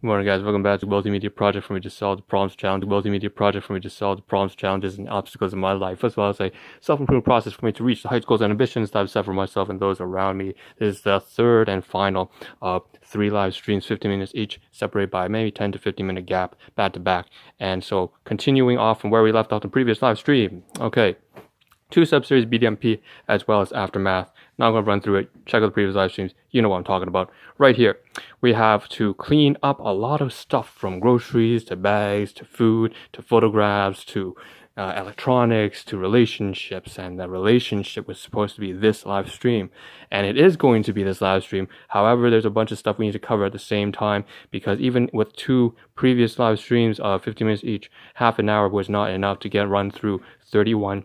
Good morning, guys. Welcome back to Multimedia Project for me to solve the problems challenge. Multimedia Project for me to solve the problems, challenges, and obstacles in my life, as well as a self-improvement process for me to reach the heights, goals, and ambitions that I've set for myself and those around me. This is the third and final of 3 live streams, 15 minutes each, separated by maybe 10 to 15 minute gap, back to back. And so, continuing off from where we left off the previous live stream. Okay. 2 sub-series BDMP as well as Aftermath. Now I'm going to run through it. Check out the previous live streams. You know what I'm talking about. Right here, we have to clean up a lot of stuff from groceries to bags to food to photographs to electronics to relationships. And the relationship was supposed to be this live stream. And it is going to be this live stream. However, there's a bunch of stuff we need to cover at the same time because even with 2 previous live streams of 50 minutes each, half an hour was not enough to get run through 31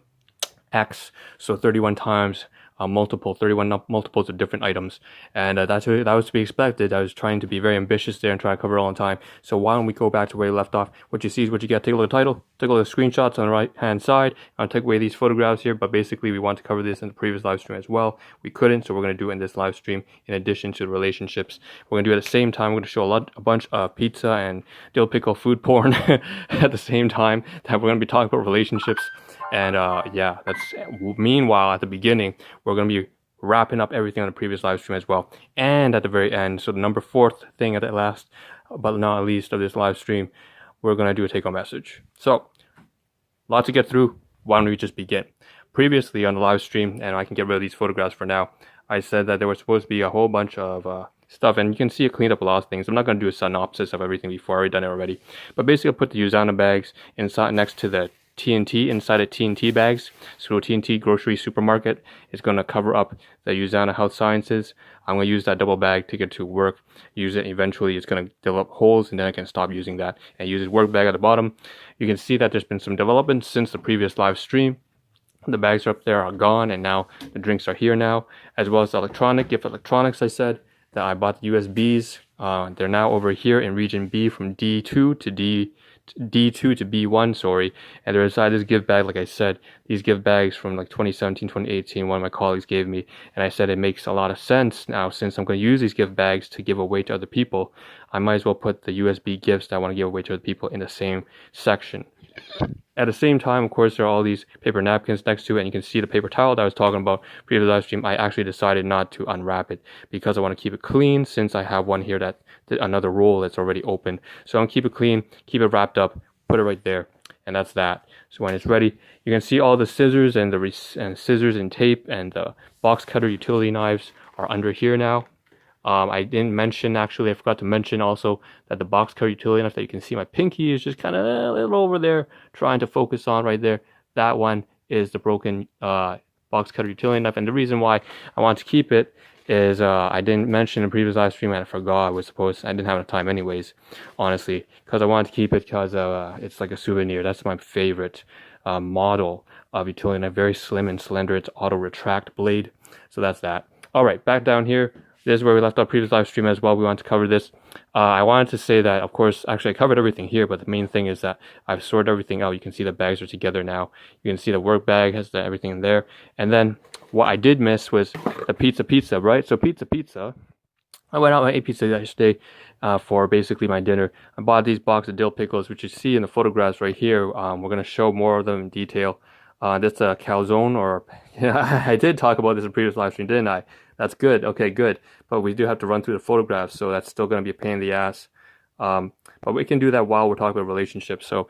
X, so 31 times multiple, 31 multiples of different items, and that was to be expected. I was trying to be very ambitious there and try to cover it all in time. So why don't we go back to where we left off? What you see is what you get. Take a look at the title, take a look at the screenshots on the right hand side. I'll take away these photographs here, but basically we want to cover this in the previous live stream as well. We couldn't, so we're going to do it in this live stream in addition to the relationships. We're going to do it at the same time. We're going to show a bunch of pizza and dill pickle food porn at the same time that we're going to be talking about relationships. And yeah, meanwhile, at the beginning, we're going to be wrapping up everything on the previous live stream as well. And at the very end, so the number 4th thing at the last, but not least of this live stream, we're going to do a take-home message. So, lots to get through. Why don't we just begin? Previously on the live stream, and I can get rid of these photographs for now, I said that there was supposed to be a whole bunch of stuff, and you can see it cleaned up a lot of things. I'm not going to do a synopsis of everything before. I've already done it already. But basically, I put the Usana bags inside next to the TNT inside of TNT bags. So TNT grocery supermarket is going to cover up the Usana Health Sciences. I'm going to use that double bag to get to work. Use it eventually. It's going to develop holes, and then I can stop using that and use this work bag at the bottom. You can see that there's been some development since the previous live stream. The bags up there are gone, and now the drinks are here now, as well as gift electronics. I said that I bought the USBs. They're now over here in region B from D2 to D2 to B1, sorry, and they're inside this gift bag. Like I said, these gift bags from like 2017, 2018, one of my colleagues gave me, and I said it makes a lot of sense now since I'm going to use these gift bags to give away to other people. I might as well put the USB gifts that I want to give away to other people in the same section. At the same time, of course, there are all these paper napkins next to it, and you can see the paper towel that I was talking about previous live stream. I actually decided not to unwrap it because I want to keep it clean, since I have one here that another roll that's already open. So I'm gonna keep it clean, keep it wrapped up, put it right there, and that's that. So when it's ready, you can see all the scissors and scissors and tape and the box cutter utility knives are under here now. I didn't mention, actually, I forgot to mention also that the box cutter utility knife that you can see my pinky is just kind of a little over there, trying to focus on right there. That one is the broken box cutter utility knife, and the reason why I want to keep it is I didn't mention in the previous live stream, and I forgot I didn't have enough time anyways, honestly, because I wanted to keep it because it's like a souvenir. That's my favorite model of utility knife, very slim and slender. It's auto retract blade, so that's that. All right, back down here. This is where we left our previous live stream as well. We want to cover this. I wanted to say that, of course, actually I covered everything here, but the main thing is that I've sorted everything out. You can see the bags are together now. You can see the work bag has everything in there. And then what I did miss was the pizza, right? So pizza. I went out and ate pizza yesterday for basically my dinner. I bought these boxes of dill pickles, which you see in the photographs right here. We're going to show more of them in detail. That's a calzone, or I did talk about this in the previous live stream, didn't I? That's good. Okay, good. But we do have to run through the photographs, so that's still going to be a pain in the ass. But we can do that while we're talking about relationships. So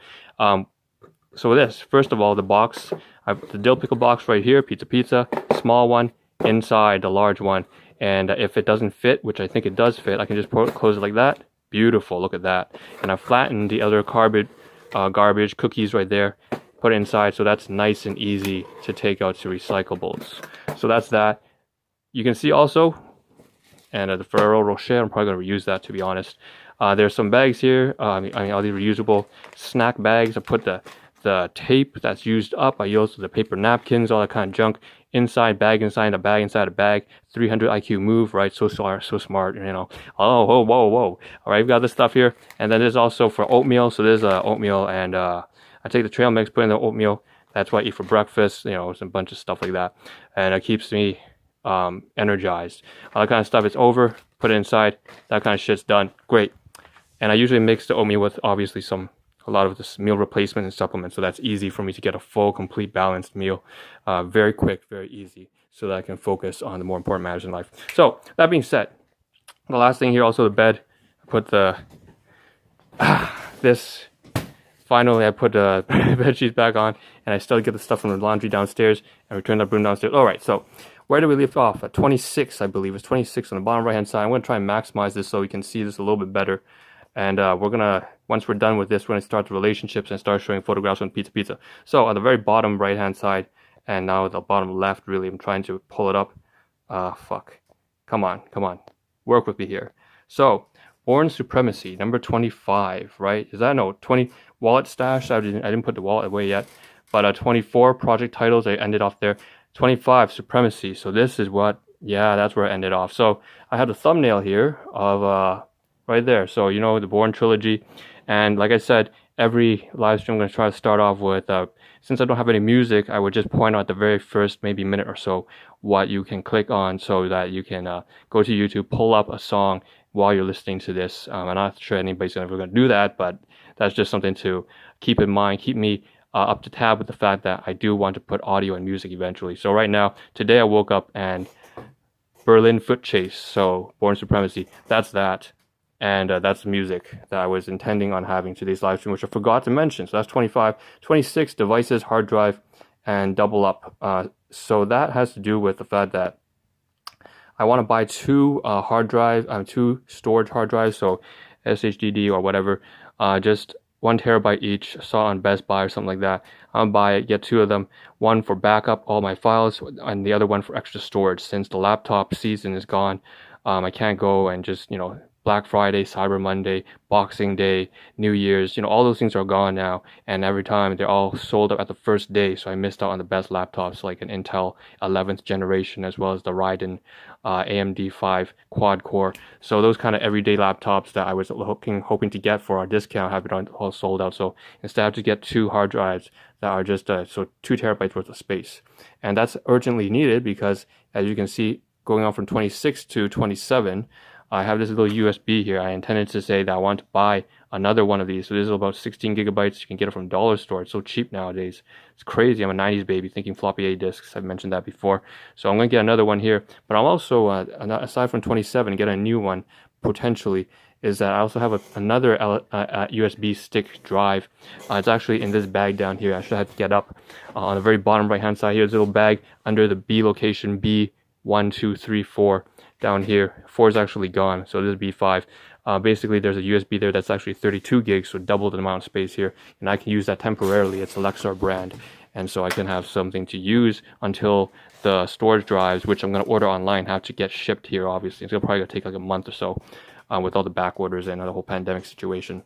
this, first of all, the box, the dill pickle box right here, pizza, small one, inside the large one. And if it doesn't fit, which I think it does fit, I can just close it like that. Beautiful, look at that. And I flattened the other garbage cookies right there, put it inside, so that's nice and easy to take out to recyclables. So that's that. You can see also, and the Ferrero Rocher, I'm probably going to reuse that, to be honest. There's some bags here, all these reusable snack bags. I put the tape that's used up. I used the paper napkins, all that kind of junk, inside a bag, 300 IQ move, right? So smart, you know. Oh, whoa. All right, we've got this stuff here. And then there's also for oatmeal. So there's oatmeal, and I take the trail mix, put in the oatmeal. That's what I eat for breakfast, you know, it's a bunch of stuff like that. And it keeps me energized. All that kind of stuff is over, put it inside, that kind of shit's done. Great. And I usually mix the oatmeal with obviously a lot of this meal replacement and supplements, so that's easy for me to get a full, complete, balanced meal, very quick, very easy, so that I can focus on the more important matters in life. So that being said, the last thing here, also the bed. I put the this. Finally, I put the bed sheets back on, and I still get the stuff from the laundry downstairs and return that broom downstairs. All right, so where did we leave off? At 26, I believe. It's 26 on the bottom right hand side. I'm going to try and maximize this so we can see this a little bit better. And we're gonna, once we're done with this, we're gonna start the relationships and start showing photographs on pizza. So on the very bottom right hand side, and now the bottom left, really, I'm trying to pull it up. Fuck. Come on. Work with me here. So, Born Supremacy, number 25, right? Is that, no, 20, wallet stash. I didn't put the wallet away yet. But 24 project titles, I ended off there. 25, Supremacy. So this is what, yeah, that's where I ended off. So I have the thumbnail here of, right there. So, you know, the Born trilogy. And like I said, every live stream I'm going to try to start off with, since I don't have any music, I would just point out the very first maybe minute or so what you can click on so that you can go to YouTube, pull up a song while you're listening to this. I'm not sure anybody's ever going to do that, but that's just something to keep in mind, keep me up to tab with the fact that I do want to put audio and music eventually. So right now, today I woke up and Berlin Foot Chase, so Born Supremacy, that's that. And that's the music that I was intending on having today's live stream, which I forgot to mention. So that's 25. 26, devices, hard drive, and double up. So that has to do with the fact that I want to buy two two storage hard drives, so SHDD or whatever, just 1 terabyte each. I saw on Best Buy or something like that. I'll buy it, get two of them, one for backup all my files, and the other one for extra storage. Since the laptop season is gone, I can't go and just, you know, Black Friday, Cyber Monday, Boxing Day, New Year's, you know, all those things are gone now. And every time they're all sold out at the first day. So I missed out on the best laptops like an Intel 11th generation, as well as the Ryzen AMD 5 quad core. So those kind of everyday laptops that I was hoping to get for our discount have been all sold out. So instead I have to get two hard drives that are just so 2 terabytes worth of space. And that's urgently needed because, as you can see, going on from 26 to 27, I have this little USB here. I intended to say that I want to buy another one of these. So this is about 16 gigabytes. You can get it from dollar store. It's so cheap nowadays. It's crazy. I'm a 90s baby thinking floppy A disks. I've mentioned that before. So I'm going to get another one here. But I'm also, aside from 27, get a new one potentially, is that I also have another USB stick drive. It's actually in this bag down here. I should have to get up. On the very bottom right hand side here, there's a little bag under the B location, B1, 2, 3, 4. Down here, 4 is actually gone, so this is B5. Basically, there's a USB there that's actually 32 gigs, so double the amount of space here, and I can use that temporarily. It's a Lexar brand, and so I can have something to use until the storage drives, which I'm going to order online, have to get shipped here, obviously. It's probably going to take like a month or so with all the back orders and the whole pandemic situation.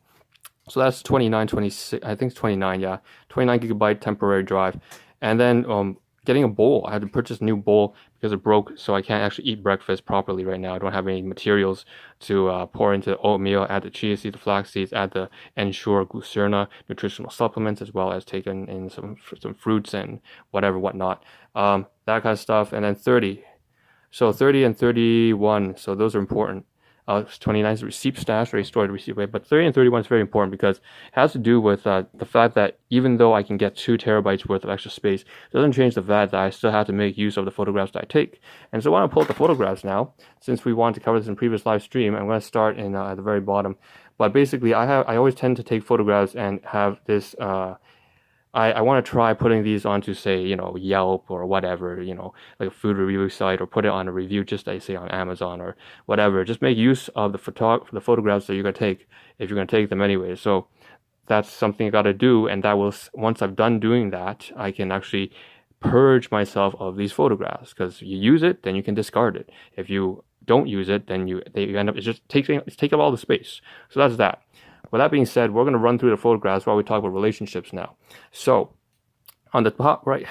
So that's 29, 26, I think it's 29, yeah. 29 gigabyte temporary drive. And then getting a bowl. I had to purchase a new bowl because it broke, so I can't actually eat breakfast properly right now. I don't have any materials to pour into the oatmeal, add the chia seeds, the flax seeds, add the Ensure Glucerna nutritional supplements, as well as taking in some fruits and whatnot. That kind of stuff. And then 30. So 30 and 31, so those are important. 29 is receipt stash, or stored receipt way, but 30 and 31 is very important because it has to do with the fact that even though I can get 2 terabytes worth of extra space, it doesn't change the fact that I still have to make use of the photographs that I take. And so I want to pull up the photographs now, since we wanted to cover this in previous live stream. I'm going to start in at the very bottom. But basically, I always tend to take photographs and have this I want to try putting these onto, say, you know, Yelp or whatever, you know, like a food review site, or put it on a review, just say on Amazon or whatever. Just make use of the photographs that you're going to take, if you're going to take them anyway. So that's something I got to do. And that will, once I've done doing that, I can actually purge myself of these photographs, because you use it, then you can discard it. If you don't use it, then you end up, it's taking up all the space. So that's that. With that being said, we're going to run through the photographs while we talk about relationships now. So, on the top right,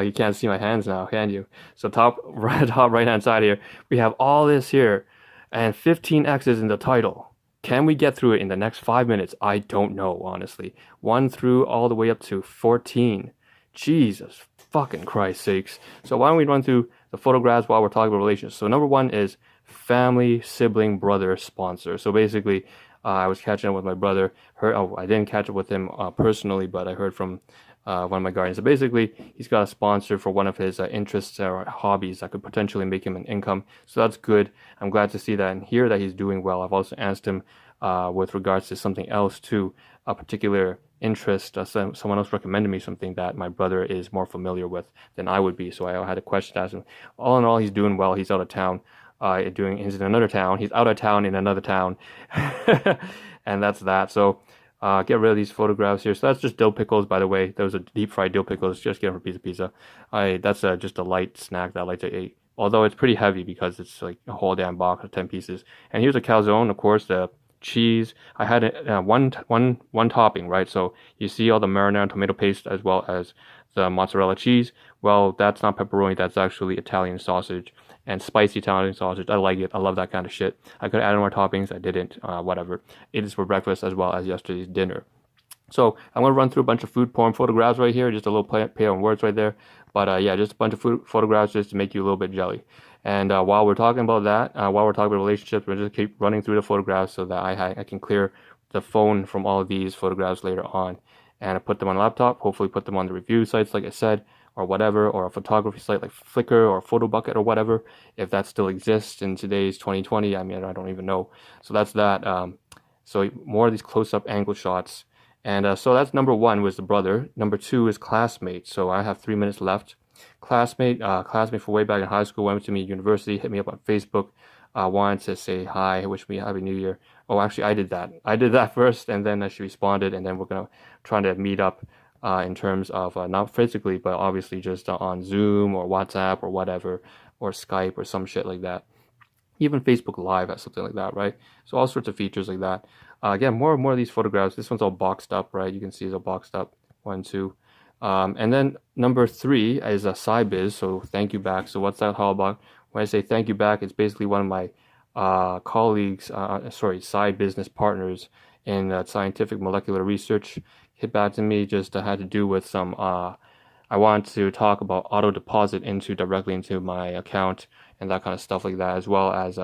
you can't see my hands now, can you? So top right hand side here, we have all this here, and 15 X's in the title. Can we get through it in the next 5 minutes? I don't know, honestly. 1 through all the way up to 14. Jesus fucking Christ sakes. So why don't we run through the photographs while we're talking about relationships. So number 1 is family, sibling, brother, sponsor. So basically, I was catching up with my brother. I didn't catch up with him personally, but I heard from one of my guardians. So basically, he's got a sponsor for one of his interests or hobbies that could potentially make him an income. So that's good. I'm glad to see that and hear that he's doing well. I've also asked him with regards to something else too, a particular interest. Someone else recommended me something that my brother is more familiar with than I would be. So I had a question to ask him. All in all, he's doing well. He's out of town. He's in another town. He's out of town in another town, and that's that. So get rid of these photographs here. So that's just dill pickles, by the way. Those are deep fried dill pickles. Just get them for a piece of pizza. That's just a light snack that I like to eat. Although it's pretty heavy because it's like a whole damn box of 10 pieces. And here's a calzone, of course, the cheese. I had one topping, right? So you see all the marinara and tomato paste as well as the mozzarella cheese. Well, that's not pepperoni. That's actually Italian sausage and spicy Italian sausage. I like it. I love that kind of shit. I could add more toppings. I didn't. Whatever. It is for breakfast as well as yesterday's dinner. So I'm going to run through a bunch of food porn photographs right here. Just a little play on words right there. But yeah, just a bunch of food photographs just to make you a little bit jelly. And while we're talking about that, while we're talking about relationships, we'll just keep running through the photographs so that I can clear the phone from all of these photographs later on. And I put them on a laptop, hopefully put them on the review sites, like I said, or whatever, or a photography site like Flickr or PhotoBucket or whatever, if that still exists in today's 2020. I mean, I don't even know. So that's that. So more of these close-up angle shots. And so that's number one was the brother. Number two is classmate. So I have 3 minutes left. Classmate for way back in high school, went to me at university, hit me up on Facebook, wanted to say hi, wish me a happy new year. Oh, actually, I did that. I did that first, and then she responded, and then we're gonna try to meet up in terms of not physically, but obviously just on Zoom or WhatsApp or whatever, or Skype or some shit like that. Even Facebook Live has something like that, right? So all sorts of features like that. Again, more and more of these photographs. This one's all boxed up, right? You can see it's all boxed up. 1, 2. And then number 3 is a side biz. So thank you back. So what's that all about? When I say thank you back, it's basically one of my colleagues, side business partners in scientific molecular research hit back to me. Just had to do with some. I want to talk about auto deposit directly into my account and that kind of stuff like that, as well as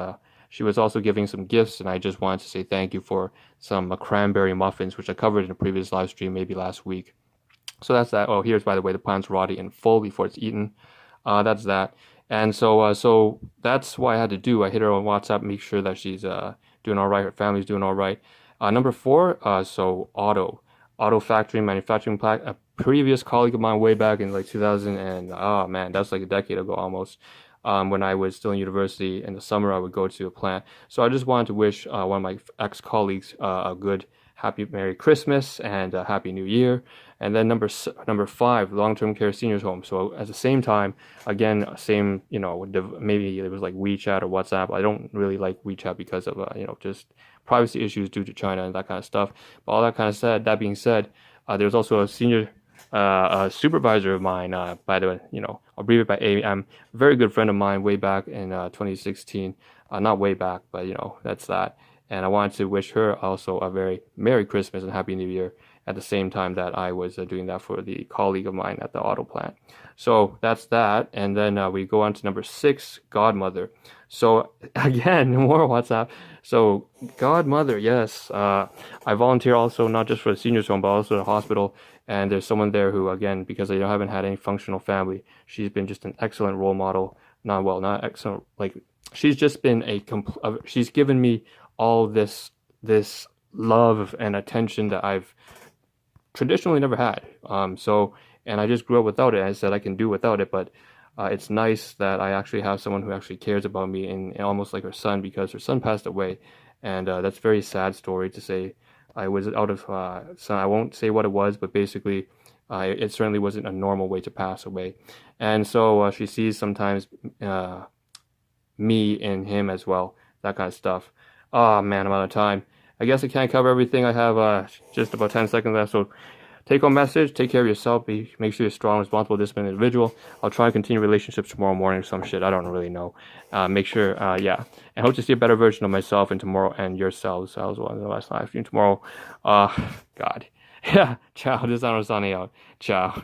she was also giving some gifts, and I just wanted to say thank you for some cranberry muffins, which I covered in a previous live stream, maybe last week. So that's that. Oh, here's, by the way, the panettone in full before it's eaten. That's that. And so that's what I had to do. I hit her on WhatsApp, make sure that she's doing all right, her family's doing all right. Number 4, so auto factory manufacturing plant. A previous colleague of mine way back in like 2000, and oh man, that's like a decade ago almost. When I was still in university in the summer, I would go to a plant. So I just wanted to wish one of my ex-colleagues a good, happy Merry Christmas and a Happy New Year. And then number 5, long-term care seniors home. So at the same time, again, same, maybe it was like WeChat or WhatsApp. I don't really like WeChat because of, just privacy issues due to China and that kind of stuff. But all that being said, there's also a senior supervisor of mine, by the way, abbreviated by AM, very good friend of mine way back in 2016. Not way back, but that's that. And I wanted to wish her also a very Merry Christmas and Happy New Year at the same time that I was doing that for the colleague of mine at the auto plant. So that's that. And then we go on to number 6, godmother. So again, more WhatsApp. So godmother, yes. I volunteer also not just for the seniors home, but also the hospital. And there's someone there who, again, because I haven't had any functional family, she's been just an excellent role model. Not excellent. Like she's just been she's given me all this love and attention that I've traditionally never had. And I just grew up without it. I said I can do without it, but it's nice that I actually have someone who actually cares about me, and almost like her son, because her son passed away, and that's a very sad story to say. I was out of son. I won't say what it was, but basically, it certainly wasn't a normal way to pass away, and so she sees sometimes me in him as well, that kind of stuff. Oh man, I'm out of time. I guess I can't cover everything. I have just about 10 seconds left, so take home message, take care of yourself, make sure you're strong, responsible, disciplined individual. I'll try and continue relationships tomorrow morning or some shit, I don't really know. Make sure, yeah. And hope to see a better version of myself in tomorrow and yourselves as well in the last live stream tomorrow. God. Yeah, ciao, this is Ahn Rho signing out. Ciao.